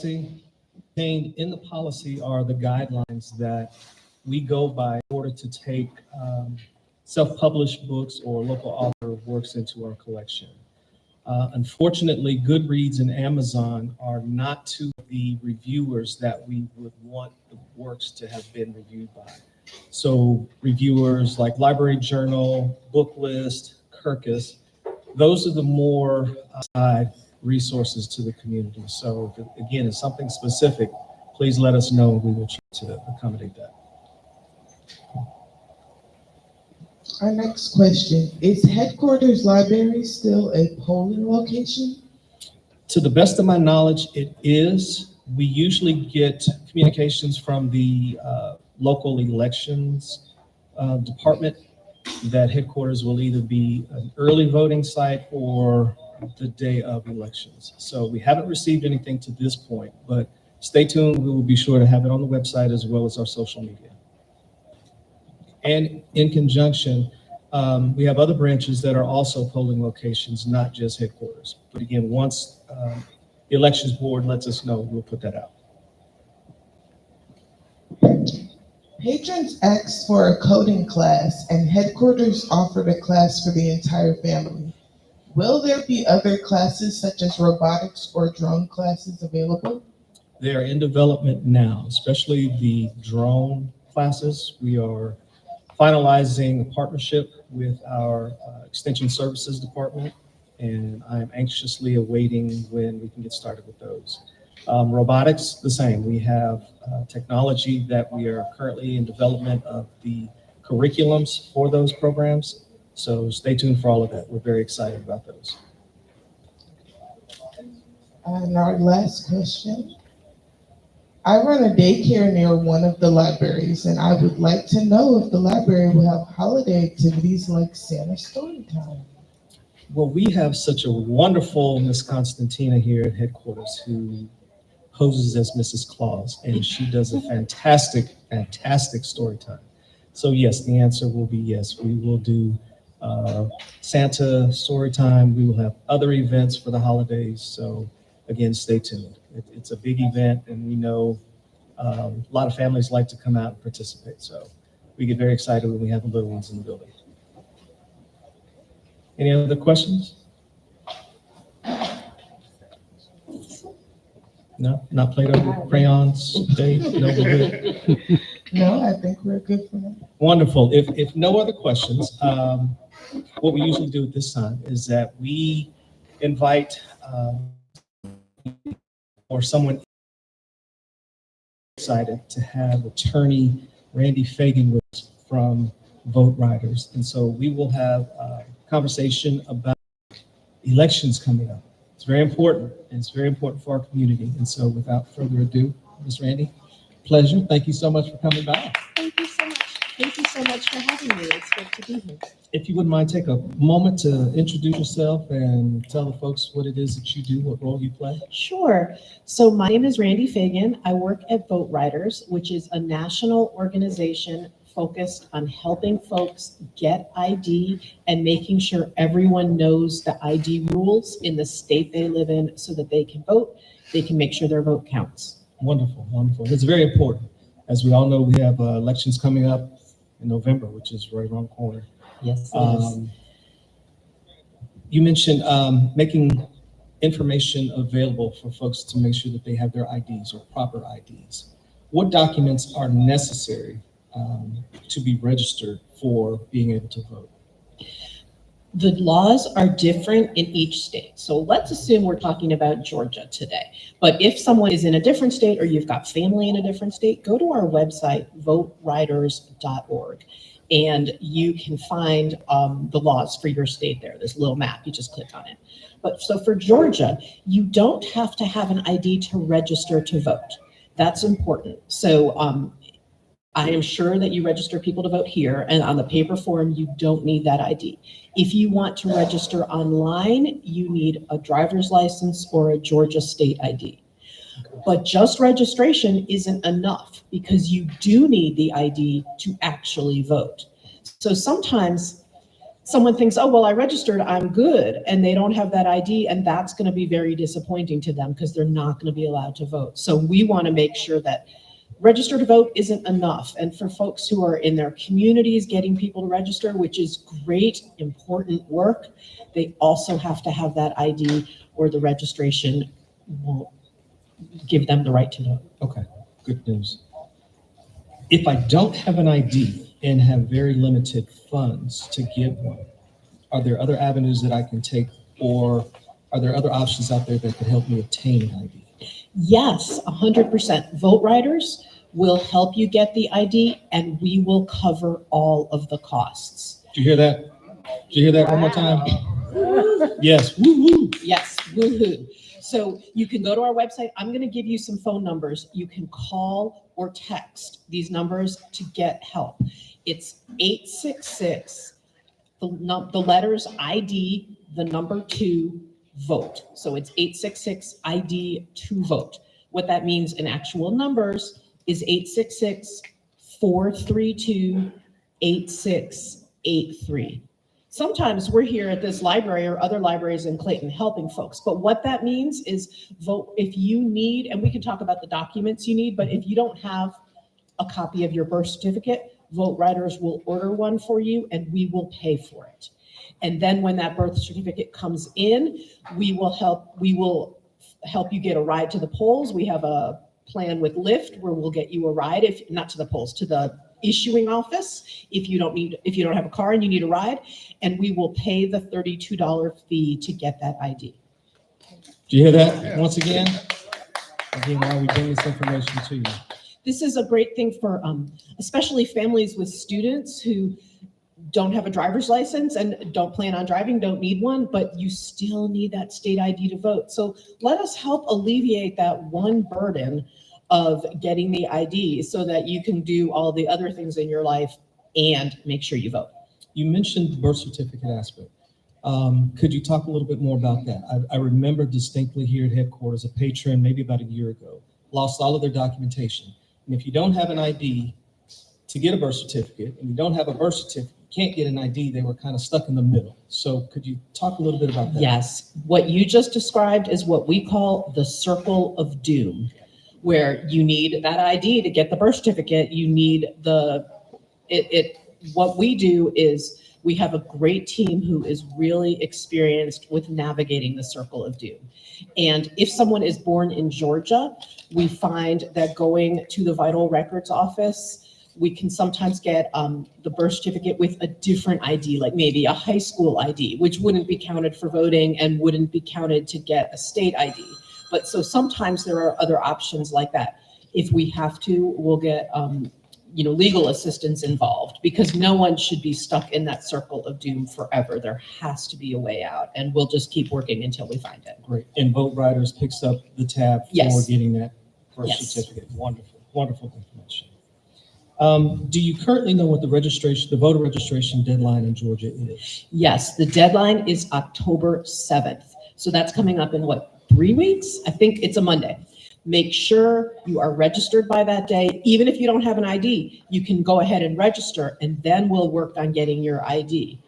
Contained in the policy are the guidelines that we go by in order to take self-published books or local author works into our collection. Unfortunately, Goodreads and Amazon are not to the reviewers that we would want the works to have been reviewed by. So reviewers like Library Journal, Booklist, Kirkus, those are the more outside resources to the community. So if, again, it's something specific, please let us know and we will try to accommodate that. Our next question, is Headquarters Library still a polling location? To the best of my knowledge, it is. We usually get communications from the local elections department that headquarters will either be an early voting site or the day of elections. So we haven't received anything to this point, but stay tuned. We will be sure to have it on the website as well as our social media. And in conjunction, we have other branches that are also polling locations, not just headquarters. But again, once the elections board lets us know, we'll put that out. Patrons asked for a coding class and Headquarters offered a class for the entire family. Will there be other classes such as robotics or drone classes available? They are in development now, especially the drone classes. We are finalizing a partnership with our Extension Services Department, and I'm anxiously awaiting when we can get started with those. Robotics, the same. We have technology that we are currently in development of the curriculums for those programs. So stay tuned for all of that. We're very excited about those. And our last question. I run a daycare near one of the libraries, and I would like to know if the library will have holiday activities like Santa Storytime. Well, we have such a wonderful Miss Constantina here at headquarters who poses as Mrs. Claus, and she does a fantastic, fantastic story time. So yes, the answer will be yes. We will do Santa story time. We will have other events for the holidays. So again, stay tuned. It's a big event, and we know a lot of families like to come out and participate. So we get very excited when we have the little ones in the building. Any other questions? No, not Play-Doh, crayons, Dave? No, we're good. No, I think we're good for now. Wonderful. If no other questions, what we usually do at this time is that we invite or someone excited to have attorney Randy Fagan with us from Vote Riders. And so we will have a conversation about elections coming up. It's very important, and it's very important for our community. And so without further ado, Ms. Randy, pleasure. Thank you so much for coming by. Thank you so much. Thank you so much for having me. It's great to be here. If you wouldn't mind, take a moment to introduce yourself and tell the folks what it is that you do, what role you play. Sure. So my name is Randy Fagan. I work at Vote Riders, which is a national organization focused on helping folks get ID and making sure everyone knows the ID rules in the state they live in so that they can vote. They can make sure their vote counts. Wonderful, wonderful. It's very important. As we all know, we have elections coming up in November, which is right around the corner. Yes, it is. You mentioned making information available for folks to make sure that they have their IDs or proper IDs. What documents are necessary to be registered for being able to vote? The laws are different in each state. So let's assume we're talking about Georgia today. But if someone is in a different state or you've got family in a different state, go to our website, voteriders.org, and you can find the laws for your state there. There's a little map, you just click on it. But so for Georgia, you don't have to have an ID to register to vote. That's important. So I am sure that you register people to vote here, and on the paper form, you don't need that ID. If you want to register online, you need a driver's license or a Georgia state ID. But just registration isn't enough because you do need the ID to actually vote. So sometimes someone thinks, oh, well, I registered, I'm good, and they don't have that ID, and that's going to be very disappointing to them because they're not going to be allowed to vote. So we want to make sure that register to vote isn't enough. And for folks who are in their communities getting people to register, which is great, important work, they also have to have that ID or the registration won't give them the right to vote. Okay, good news. If I don't have an ID and have very limited funds to give one, are there other avenues that I can take, or are there other options out there that could help me obtain an ID? Yes, 100%. Vote Riders will help you get the ID, and we will cover all of the costs. Did you hear that? Did you hear that one more time? Yes, woo-hoo. Yes, woohoo. So you can go to our website. I'm going to give you some phone numbers. You can call or text these numbers to get help. It's 866, the letters ID, the number 2, vote. So it's 866 ID 2 vote. What that means in actual numbers is 866-432-8683. Sometimes we're here at this library or other libraries in Clayton helping folks, but what that means is vote if you need, and we can talk about the documents you need, but if you don't have a copy of your birth certificate, Vote Riders will order one for you and we will pay for it. And then when that birth certificate comes in, we will help you get a ride to the polls. We have a plan with Lyft where we'll get you a ride, if not to the polls, to the issuing office if you don't have a car and you need a ride, and we will pay the $32 fee to get that ID. Do you hear that? Once again, while we bring this information to you. This is a great thing for especially families with students who don't have a driver's license and don't plan on driving, don't need one, but you still need that state ID to vote. So let us help alleviate that one burden of getting the ID so that you can do all the other things in your life and make sure you vote. You mentioned the birth certificate aspect. Could you talk a little bit more about that? I remember distinctly here at headquarters, a patron maybe about a year ago lost all of their documentation. And if you don't have an ID to get a birth certificate, and you don't have a birth certificate, you can't get an ID, they were kind of stuck in the middle. So could you talk a little bit about that? Yes. What you just described is what we call the circle of doom, where you need that ID to get the birth certificate. You need what we do is we have a great team who is really experienced with navigating the circle of doom. And if someone is born in Georgia, we find that going to the Vital Records office, we can sometimes get the birth certificate with a different ID, like maybe a high school ID, which wouldn't be counted for voting and wouldn't be counted to get a state ID. But so sometimes there are other options like that. If we have to, we'll get legal assistance involved, because no one should be stuck in that circle of doom forever. There has to be a way out, and we'll just keep working until we find it. Great. And Vote Riders picks up the tab for getting that birth certificate. Wonderful, wonderful information. Do you currently know what the voter registration deadline in Georgia is? Yes, the deadline is October 7th. So that's coming up in 3 weeks? I think it's a Monday. Make sure you are registered by that day. Even if you don't have an ID, you can go ahead and register, and then we'll work on getting your ID.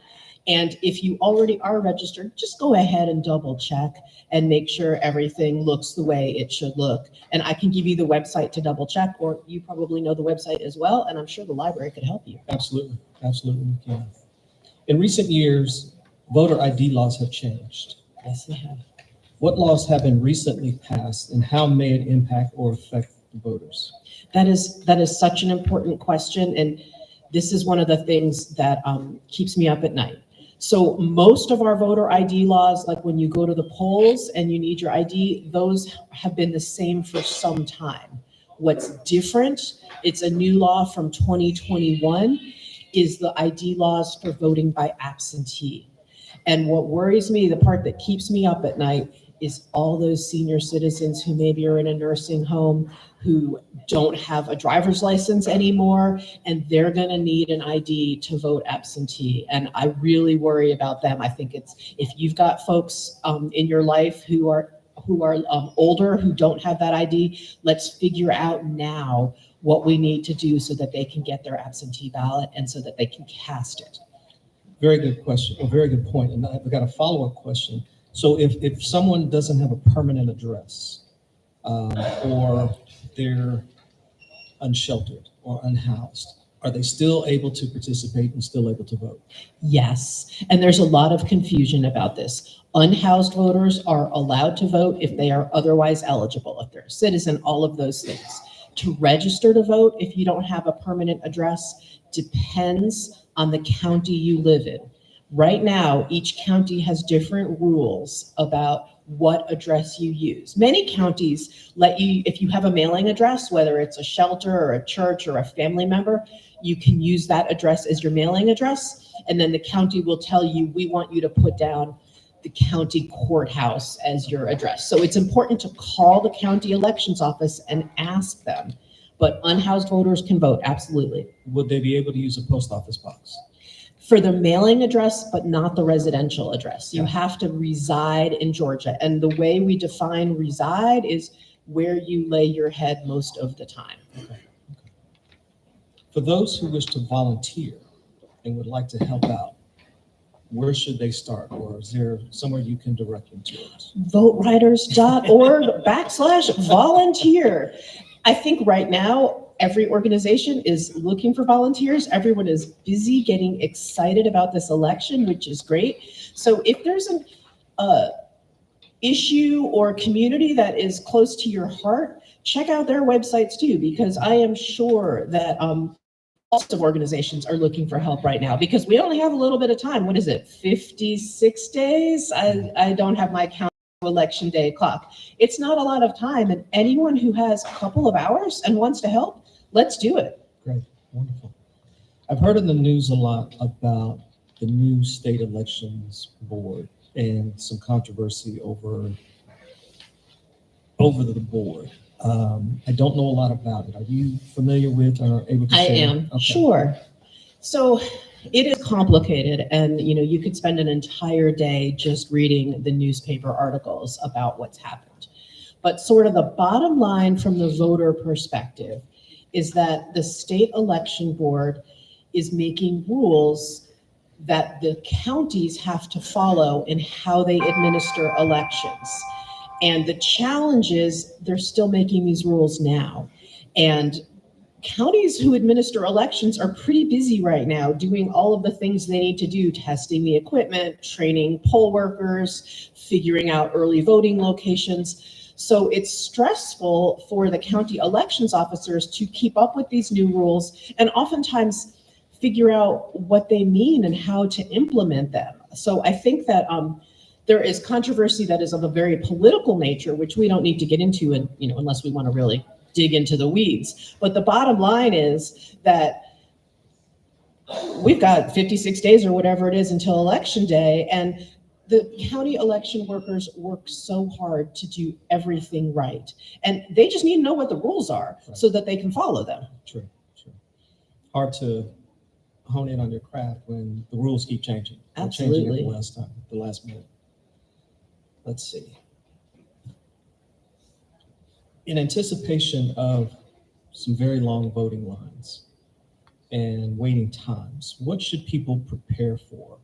And if you already are registered, just go ahead and double check and make sure everything looks the way it should look. And I can give you the website to double check, or you probably know the website as well, and I'm sure the library could help you. Absolutely, absolutely we can. In recent years, voter ID laws have changed. Yes, they have. What laws have been recently passed, and how may it impact or affect the voters? That is such an important question, and this is one of the things that keeps me up at night. So most of our voter ID laws, like when you go to the polls and you need your ID, those have been the same for some time. What's different, it's a new law from 2021, is the ID laws for voting by absentee. And what worries me, the part that keeps me up at night, is all those senior citizens who maybe are in a nursing home, who don't have a driver's license anymore, and they're going to need an ID to vote absentee. And I really worry about them. I think if you've got folks in your life who are older, who don't have that ID, let's figure out now what we need to do so that they can get their absentee ballot and so that they can cast it. Very good question, or very good point. And I've got a follow-up question. So if someone doesn't have a permanent address, or they're unsheltered or unhoused, are they still able to participate and still able to vote? Yes, and there's a lot of confusion about this. Unhoused voters are allowed to vote if they are otherwise eligible, if they're a citizen, all of those things. To register to vote, if you don't have a permanent address, depends on the county you live in. Right now, each county has different rules about what address you use. Many counties let you, if you have a mailing address, whether it's a shelter or a church or a family member, you can use that address as your mailing address. And then the county will tell you, we want you to put down the county courthouse as your address. So it's important to call the county elections office and ask them. But unhoused voters can vote, absolutely. Would they be able to use a post office box? For the mailing address, but not the residential address. You Yeah. have to reside in Georgia. And the way we define reside is where you lay your head most of the time. Okay. For those who wish to volunteer and would like to help out, where should they start? Or is there somewhere you can direct them towards? Votewriters.org/volunteer. I think right now, every organization is looking for volunteers. Everyone is busy getting excited about this election, which is great. So if there's an issue or community that is close to your heart, check out their websites too, because I am sure that lots of organizations are looking for help right now because we only have a little bit of time. What is it, 56 days? I don't have my count. Election day clock. It's not a lot of time, and anyone who has a couple of hours and wants to help, let's do it. Great, wonderful. I've heard in the news a lot about the new state elections board and some controversy over the board. I don't know a lot about it. Are you familiar with or able to share? I am, Okay. sure. So it is complicated, and you could spend an entire day just reading the newspaper articles about what's happened. But sort of the bottom line from the voter perspective is that the state election board is making rules that the counties have to follow in how they administer elections. And the challenge is they're still making these rules now. And counties who administer elections are pretty busy right now doing all of the things they need to do, testing the equipment, training poll workers, figuring out early voting locations. So it's stressful for the county elections officers to keep up with these new rules and oftentimes figure out what they mean and how to implement them. So I think that there is controversy that is of a very political nature, which we don't need to get into, and unless we want to really dig into the weeds. But the bottom line is that we've got 56 days or whatever it is until election day, and the county election workers work so hard to do everything right. And they just need to know what the rules are so that they can follow them. True. Hard to hone in on your craft when the rules keep changing. Absolutely. Changing at the last minute. Let's see. In anticipation of some very long voting lines and waiting times, what should people prepare for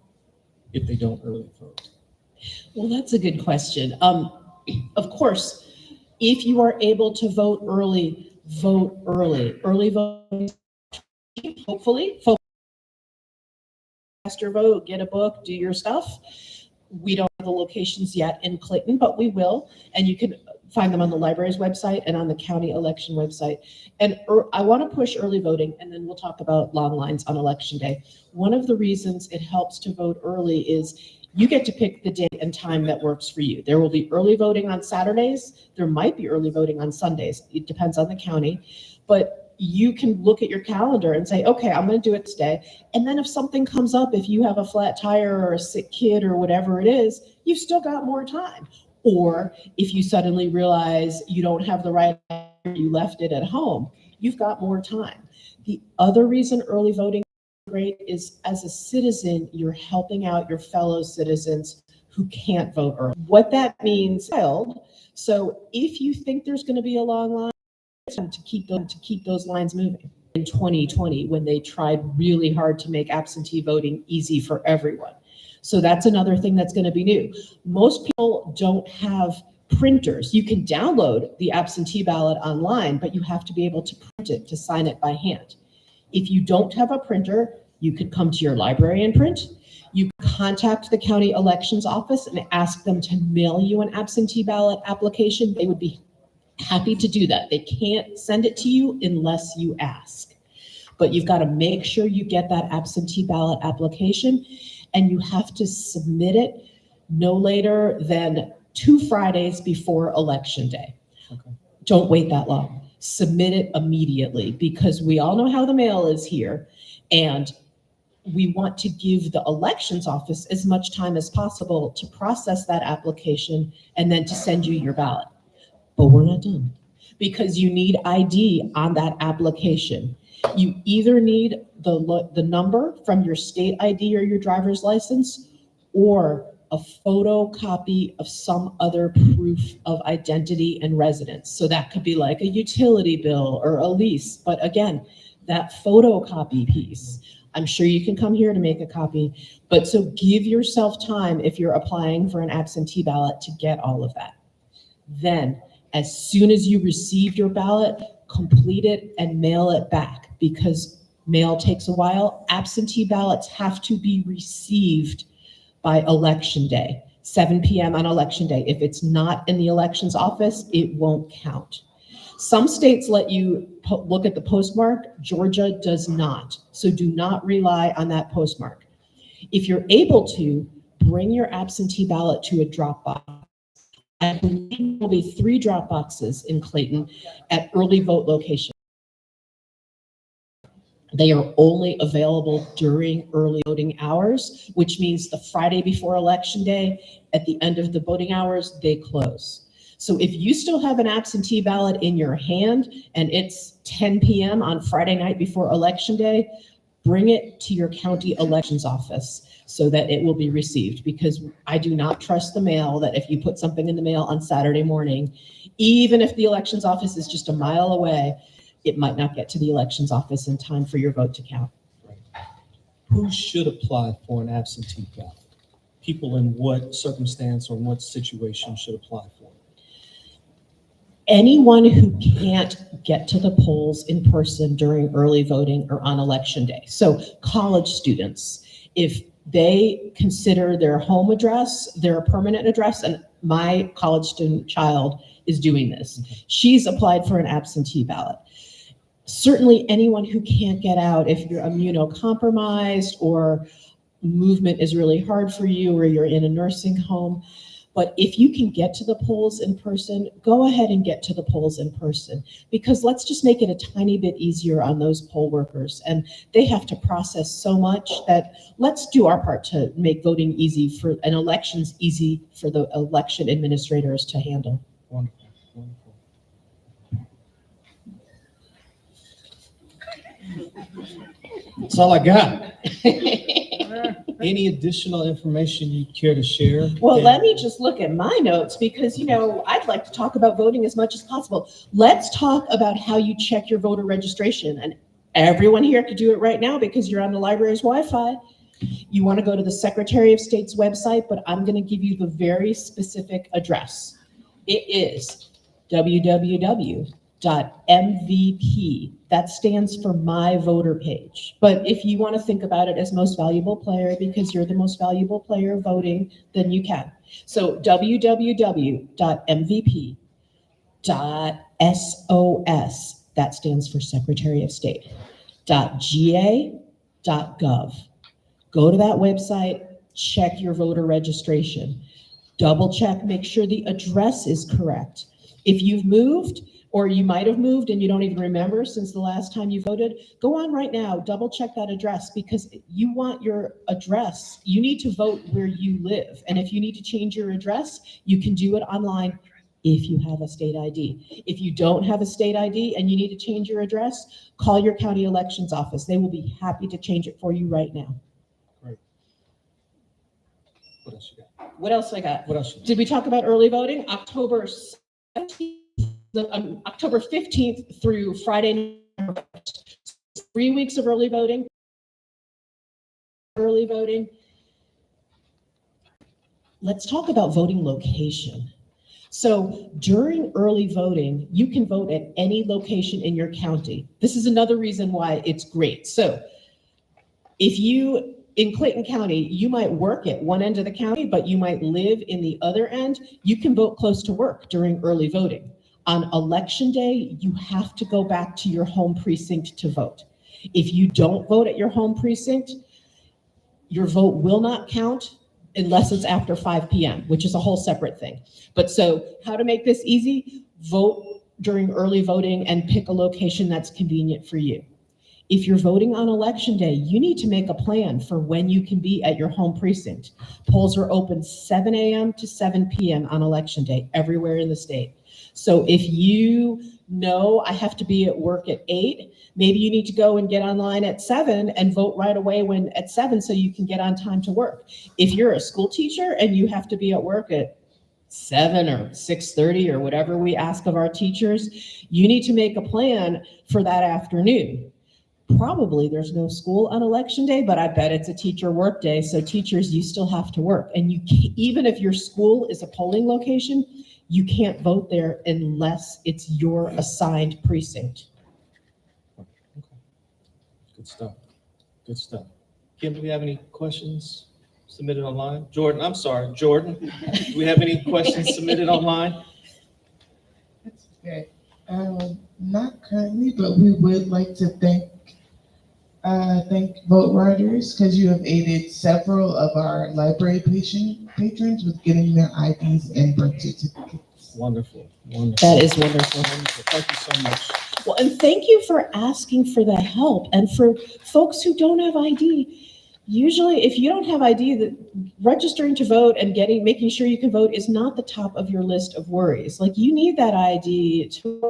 if they don't early vote? Well, that's a good question. Of course, if you are able to vote early, vote early. Early voting, hopefully, cast your vote, get a book, do your stuff. We don't have the locations yet in Clayton, but we will, and you can find them on the library's website and on the county election website. And I want to push early voting, and then we'll talk about long lines on election day. One of the reasons it helps to vote early is you get to pick the date and time that works for you. There will be early voting on Saturdays. There might be early voting on Sundays. It depends on the county, but you can look at your calendar and say, okay, I'm going to do it today. And then if something comes up, if you have a flat tire or a sick kid or whatever it is, you've still got more time. Or if you suddenly realize you don't have the right, you left it at home, you've got more time. The other reason early voting is great is as a citizen, you're helping out your fellow citizens who can't vote early. What that means, so if you think there's going to be a long line, to keep those lines moving. in 2020 when they tried really hard to make absentee voting easy for everyone. So that's another thing that's going to be new. Most people don't have printers. You can download the absentee ballot online, but you have to be able to print it, to sign it by hand. If you don't have a printer, you could come to your library and print. You contact the county elections office and ask them to mail you an absentee ballot application. They would be happy to do that. They can't send it to you unless you ask. But you've got to make sure you get that absentee ballot application, and you have to submit it no later than 2 Fridays before Election Day. Okay. Don't wait that long. Submit it immediately, because we all know how the mail is here, and we want to give the elections office as much time as possible to process that application and then to send you your ballot. But we're not done, because you need ID on that application. You either need the number from your state ID or your driver's license, or a photocopy of some other proof of identity and residence. So that could be like a utility bill or a lease. But again, that photocopy piece, I'm sure you can come here to make a copy, but so give yourself time if you're applying for an absentee ballot to get all of that. Then, as soon as you receive your ballot, complete it and mail it back, because mail takes a while. Absentee ballots have to be received by Election Day, 7 p.m. on Election Day. If it's not in the elections office, it won't count. Some states let you look at the postmark. Georgia does not. So do not rely on that postmark. If you're able to, bring your absentee ballot to a drop box. I believe there will be 3 drop boxes in Clayton at early vote locations. They are only available during early voting hours, which means the Friday before Election Day, at the end of the voting hours, they close. So if you still have an absentee ballot in your hand and it's 10 p.m. on Friday night before Election Day, bring it to your county elections office so that it will be received, because I do not trust the mail, that if you put something in the mail on Saturday morning, even if the elections office is just a mile away, it might not get to the elections office in time for your vote to count. Who should apply for an absentee ballot? People in what circumstance or what situation should apply for it? Anyone who can't get to the polls in person during early voting or on Election Day. So college students, if they consider their home address their permanent address, and my college student child is doing this. She's applied for an absentee ballot. Certainly anyone who can't get out, if you're immunocompromised or movement is really hard for you, or you're in a nursing home. But if you can get to the polls in person, go ahead and get to the polls in person, because let's just make it a tiny bit easier on those poll workers. And they have to process so much that let's do our part to make voting easy for, and elections easy for the election administrators to handle. Wonderful, wonderful. That's all I got. Any additional information you care to share? Well, let me just look at my notes, because, I'd like to talk about voting as much as possible. Let's talk about how you check your voter registration. And everyone here could do it right now because you're on the library's Wi-Fi. You want to go to the Secretary of State's website, but I'm going to give you the very specific address. It is www.mvp. That stands for My Voter Page. But if you want to think about it as most valuable player, because you're the most valuable player voting, then you can. So www.mvp.sos, that stands for Secretary of State, .ga.gov. Go to that website, check your voter registration. Double check, make sure the address is correct. If you've moved, or you might have moved and you don't even remember since the last time you voted, go on right now, double check that address, because you want your address. You need to vote where you live. And if you need to change your address, you can do it online if you have a state ID. If you don't have a state ID and you need to change your address, call your county elections office. They will be happy to change it for you right now. Great. What else you got? What else I got? What else you got? Did we talk about early voting? October 15th through Friday, November 1st. 3 weeks of early voting. Let's talk about voting location. So during early voting, you can vote at any location in your county. This is another reason why it's great. So if you, in Clayton County, you might work at one end of the county, but you might live in the other end, you can vote close to work during early voting. On election day, you have to go back to your home precinct to vote. If you don't vote at your home precinct, your vote will not count unless it's after 5 p.m., which is a whole separate thing. But so how to make this easy? Vote during early voting and pick a location that's convenient for you. If you're voting on election day, you need to make a plan for when you can be at your home precinct. Polls are open 7 a.m. to 7 p.m. on election day everywhere in the state. So if you know I have to be at work at 8, maybe you need to go and get online at 7 and vote right away at 7 so you can get on time to work. If you're a school teacher and you have to be at work at 7 or 6:30 or whatever we ask of our teachers, you need to make a plan for that afternoon. Probably there's no school on election day, but I bet it's a teacher work day. So teachers, you still have to work. And you can't, even if your school is a polling location, you can't vote there unless it's your assigned precinct. Okay. Good stuff. Good stuff. Kim, do we have any questions submitted online? Jordan, I'm sorry, Jordan, do we have any questions submitted online? That's okay. Not currently, but we would like to thank Vote Riders because you have aided several of our library patrons with getting their IDs and birth certificates. Wonderful, wonderful. That is wonderful. Wonderful. Thank you so much. Well, and thank you for asking for the help. And for folks who don't have ID, usually if you don't have ID, registering to vote and making sure you can vote is not the top of your list of worries. Like, you need that ID to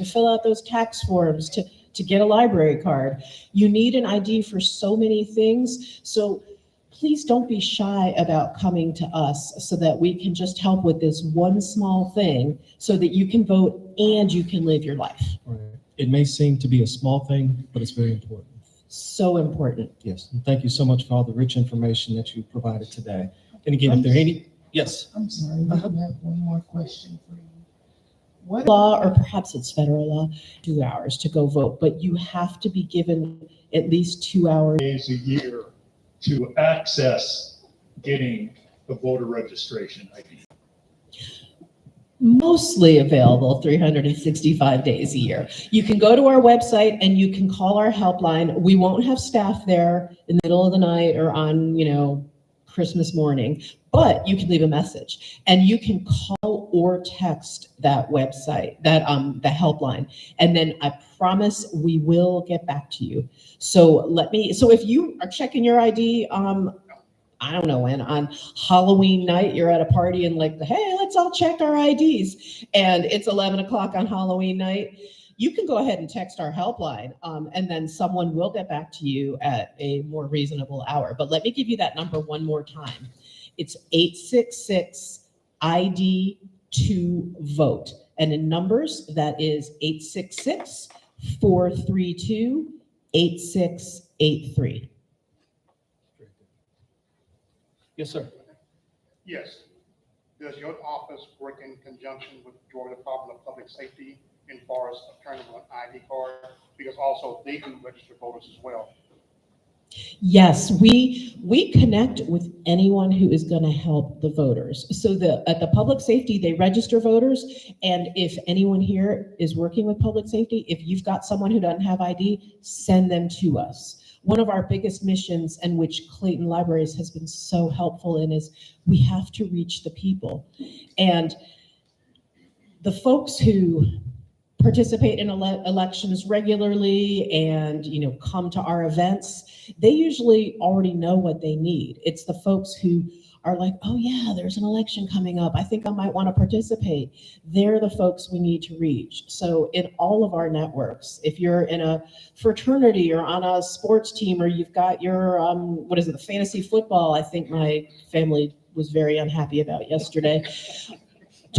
fill out those tax forms, to get a library card. You need an ID for so many things. So please don't be shy about coming to us so that we can just help with this one small thing so that you can vote and you can live your life. Right. It may seem to be a small thing, but it's very important. So important. Yes, and thank you so much for all the rich information that you provided today. And again, if there are any, yes. I'm sorry, we have one more question for you. What Law, or perhaps it's federal law, 2 hours to go vote, but you have to be given at least 2 hours. Days a year to access getting the voter registration ID? Mostly available 365 days a year. You can go to our website and you can call our helpline. We won't have staff there in the middle of the night or on, Christmas morning, but you can leave a message and you can call or text that website, the helpline. And then I promise we will get back to you. So if you are checking your ID, I don't know when, on Halloween night, you're at a party and hey, let's all check our IDs. And it's 11 o'clock on Halloween night. You can go ahead and text our helpline, and then someone will get back to you at a more reasonable hour. But let me give you that number one more time. It's 866-ID-2-VOTE. And in numbers, that is 866-432-8683. Yes, sir. Yes. Does your office work in conjunction with Georgia Department of Public Safety in far as obtaining an ID card? Because also they do register voters as well. Yes, we connect with anyone who is going to help the voters. So at the public safety, they register voters. And if anyone here is working with public safety, if you've got someone who doesn't have ID, send them to us. One of our biggest missions, and which Clayton Libraries has been so helpful in, is we have to reach the people. And the folks who participate in elections regularly and come to our events, they usually already know what they need. It's the folks who are like, oh yeah, there's an election coming up, I think I might want to participate. They're the folks we need to reach. So in all of our networks, if you're in a fraternity or on a sports team, or you've got your the fantasy football, I think my family was very unhappy about yesterday.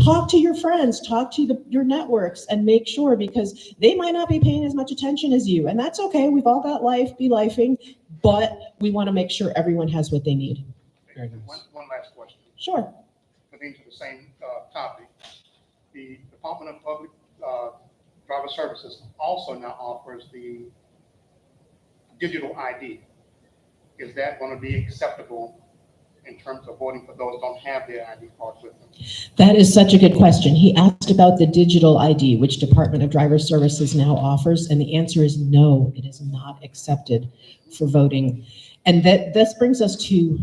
talk to your friends, talk to your networks, and make sure, because they might not be paying as much attention as you, and that's okay. We've all got life, be lifing, but we want to make sure everyone has what they need. Very nice. One last question, Sure. pertaining to the same topic. The Department of Public Driver Services also now offers the digital ID. Is that going to be acceptable in terms of voting for those who don't have their ID cards with them? That is such a good question. He asked about the digital ID, which Department of Driver Services now offers, and the answer is no, it is not accepted for voting. And this brings us to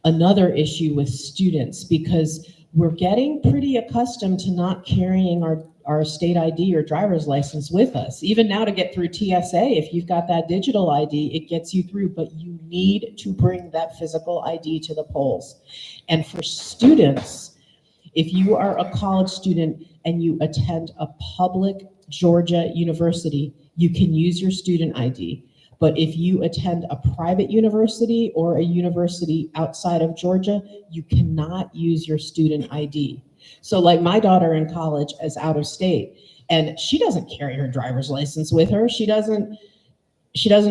another issue with students, because we're getting pretty accustomed to not carrying our state ID or driver's license with us. Even now, to get through TSA, if you've got that digital ID, it gets you through, but you need to bring that physical ID to the polls. And for students, if you are a college student and you attend a public Georgia university, you can use your student ID. But if you attend a private university or a university outside of Georgia, you cannot use your student ID. So like my daughter in college is out of state, and she doesn't carry her driver's license with her. She doesn't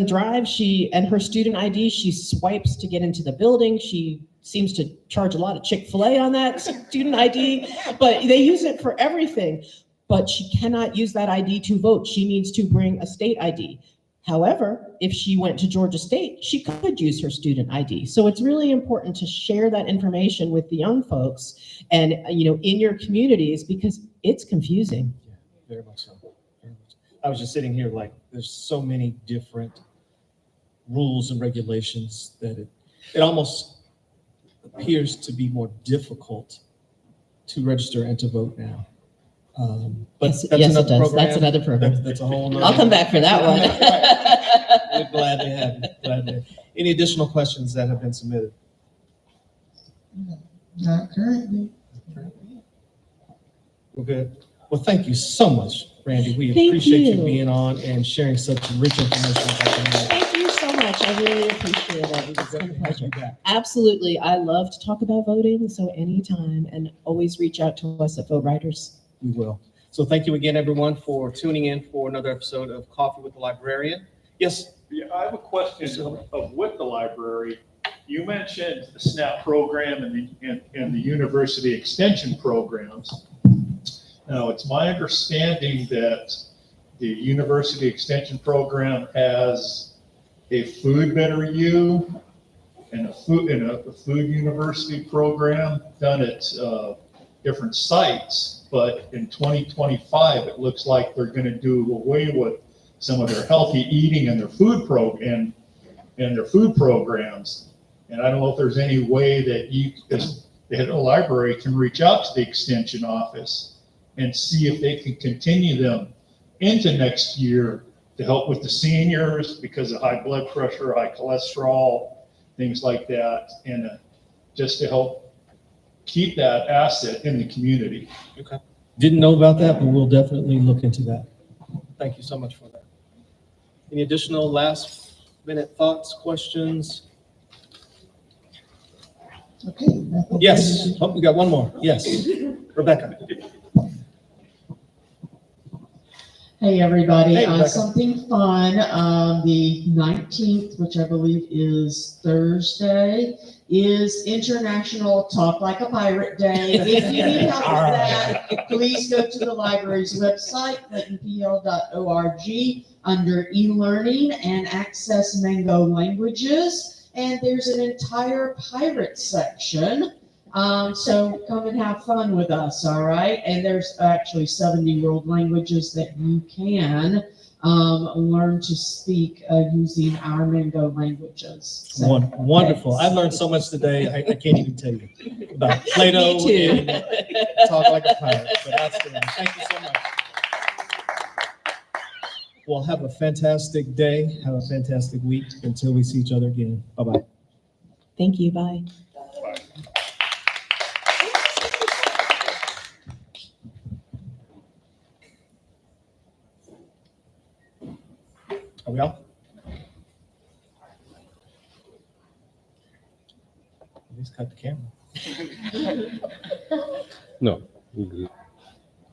drive. And her student ID, she swipes to get into the building. She seems to charge a lot of Chick-fil-A on that student ID, but they use it for everything. But she cannot use that ID to vote. She needs to bring a state ID. However, if she went to Georgia State, she could use her student ID. So it's really important to share that information with the young folks and, in your communities, because it's confusing. Yeah, very much so. Very much. I was just sitting here like, there's so many different rules and regulations that it almost appears to be more difficult to register and to vote now. But Yes, that's yes, another it does. program. That's another program. That's a whole nother. I'll come back for that one. We're glad to have you. Glad to have you. Any additional questions that have been submitted? Not currently. We're good. Well, thank you so much, Randy. We Thank appreciate you you. being on and sharing such rich information about the night. Thank you so much. I really appreciate it. It's been a pleasure. You back. Absolutely. I love to talk about voting, so anytime, and always reach out to us at Vote Riders. We will. So thank you again, everyone, for tuning in for another episode of Coffee with the Librarian. Yes. Yeah, I have a question of with the library. You mentioned the SNAP program and the university extension programs. Now, it's my understanding that the university extension program has a food better you and a food university program done at different sites. But in 2025, it looks like they're going to do away with some of their healthy eating and their food programs. And I don't know if there's any way that you, as the head of the library, can reach out to the extension office and see if they can continue them into next year to help with the seniors because of high blood pressure, high cholesterol, things like that, and just to help keep that asset in the community. Okay. Didn't know about that, but we'll definitely look into that. Thank you so much for that. Any additional last minute thoughts, questions? Okay. I think Yes. Oh, we got one more. Yes. Rebecca. Hey, everybody. Hey, Rebecca. Something fun. The 19th, which I believe is Thursday, is International Talk Like a Pirate Day. If you need help with that, please go to the library's website, claytonpl.org, under e-learning and access Mango languages. And there's an entire pirate section. So come and have fun with us, all right? And there's actually 70 world languages that you can learn to speak using our Mango languages. So, Wonderful. thanks. I learned so much today. I can't even tell you about Plato Me too. and Talk Like a Pirate. So that's good. Thank you so much. Well, have a fantastic day. Have a fantastic week until we see each other again. Bye-bye. Thank you. Bye. Are we off? At least cut the camera. No, we good.